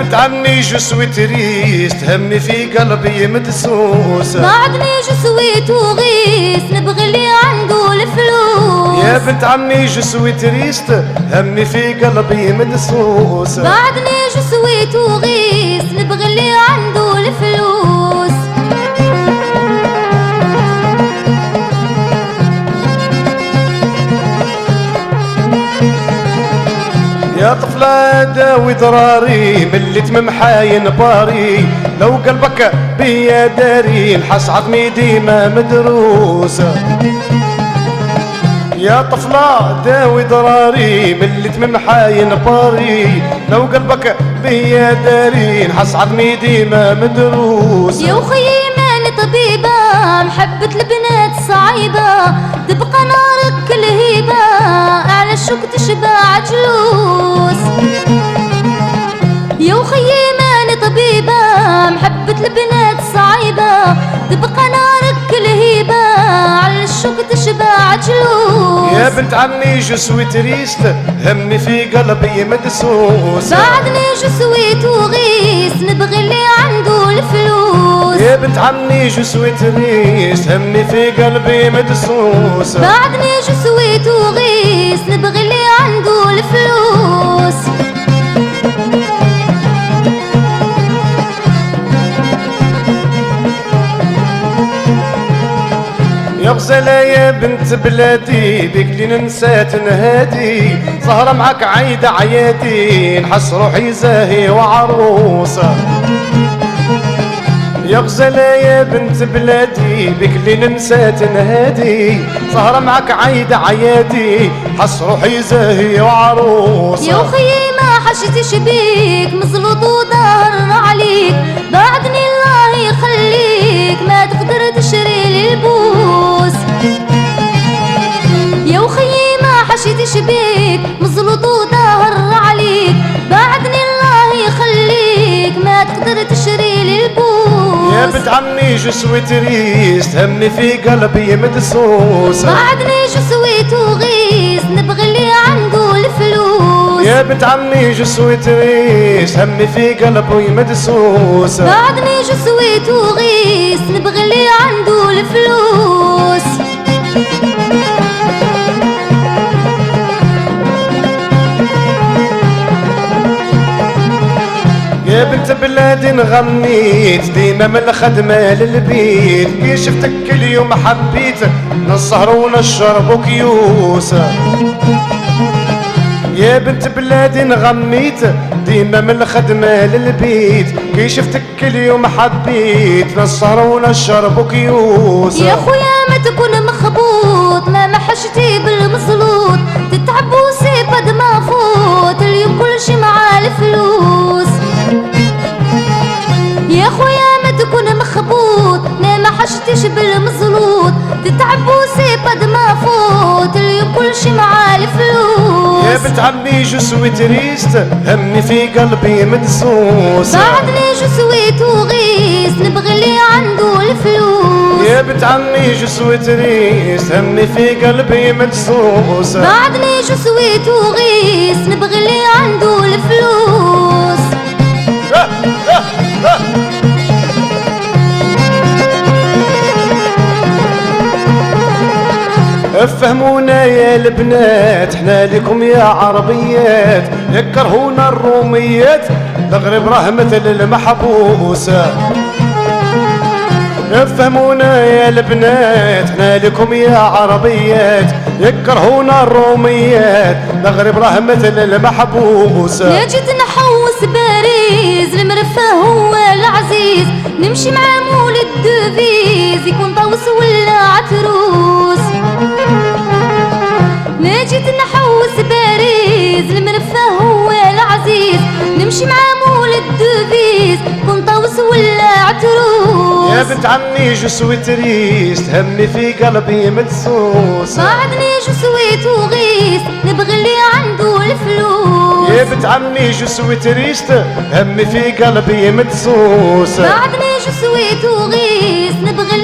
بنت عمي جو سوي تريست، همي في قلبي مدسوس. بعدني جو سوي توغيس، نبغي اللي عنده الفلوس. يا بنت عمي جو سوي تريست، همي في قلبي مدسوس. بعدني جو سوي توغيس، نبغي اللي عنده الفلوس. يا طفلة داوي ضراري ملي تمم حاين باري، لو قلبك بيا داري نحس عظمي ديما مدروس. يا طفلة داوي ضراري ملي تمم حاين باري، لو قلبك بيا داري نحس عظمي ديما مدروس. يا وخيي ماني طبيبة، محبة البنات صعيبة، تبقى نارك الهيبة على الشوك تشبع جلوس. يا وخيي ماني طبيبة، محبة البنات صعيبة، تبقى نارك الهيبة على الشوك تشبع جلوس. يا بنت عمي جو سوي تريست، همي في قلبي مدسوس. بعدني جو سوي توغيس، نبغي اللي عنده الفلوس. يا بنت عمي جو سوي تريست، همي في قلبي مدسوس. بعدني جو سوي توغيس، نبغي اللي عنده الفلوس. يا غزالة يا بنت بلادي، بك لي ننسى تنهادي، سهرة معاك عايدة عيادي، نحس روحي زاهي وعروسة. يا غزالة يا بنت بلادي، بك لي ننسى تنهادي، سهرة معاك عايدة عيادي، حس روحي زاهي وعروسة. يا وخيي ما حشتش بيك، مزلوط وضهر عليك، بعدني الله يخليك ما تقدر تشري لي البوس. يا وخيي ما حشتش بيك، مزلوط وضهر عليك، بعدني الله يخليك ما تقدر تشري لي البوس. يا بنت عمي جو سوي تريست، همي في قلبي مدسوس. بعدني جو سوي توغيس، نبغي اللي عنده الفلوس. يا بنت عمي جو سوي تريست، همي في قلبي مدسوس. بعدني جو سوي توغيس، نبغي اللي عنده الفلوس. يا بنت بلادي نغنيت ديما من الخدمة للبيت، كي شفتك كل يوم حبيت نسهر ونشرب وكيوس. يا بنت بلادي نغنيت ديما من الخدمة للبيت، كي شفتك كل يوم حبيت نسهر ونشرب وكيوس. يا خويا ما تكون مخبوط، ما محشتي بالمزلوط، تتعب وسيب قد ما فوت اليوم كل شي مع الفلوس. يا خويا ما تكون مخبوط، ما محشتيش بالمزلوط، تتعب وسيب قد ما فوت اليوم كل شي مع الفلوس. يا بنت عمي جو سوي تريست، همي في قلبي مدسوس. بعدني جو سوي توغيس، نبغي اللي عنده الفلوس. يا بنت عمي جو سوي تريست، همي في قلبي مدسوس. بعدني جو سوي توغيس، نبغي اللي عنده الفلوس. افهمونا يا البنات، احنا لكم يا عربيات، يكرهونا الروميات، الغريب راه مثل المحبوسة. افهمونا يا البنات، احنا لكم يا عربيات، يكرهونا الروميات، الغريب راه مثل المحبوسة. لا جيت نحوس باريس، المرفه هو العزيز، نمشي مع مولد دوفيز، يكون طاوس ولا عتروس. لا جيت نحوس باريس، المرفه هو العزيز، نمشي مع مولد دوفيز، يكون طاوس ولا عتروس. يا بنت عمي جو سوي تريست، همي في قلبي مدسوس. بعدني جو سوي توغيس، نبغي اللي عنده الفلوس. يا بنت عمي جو سوي تريست، همي في قلبي مدسوس. بعدني جو سوي توغيس، نبغي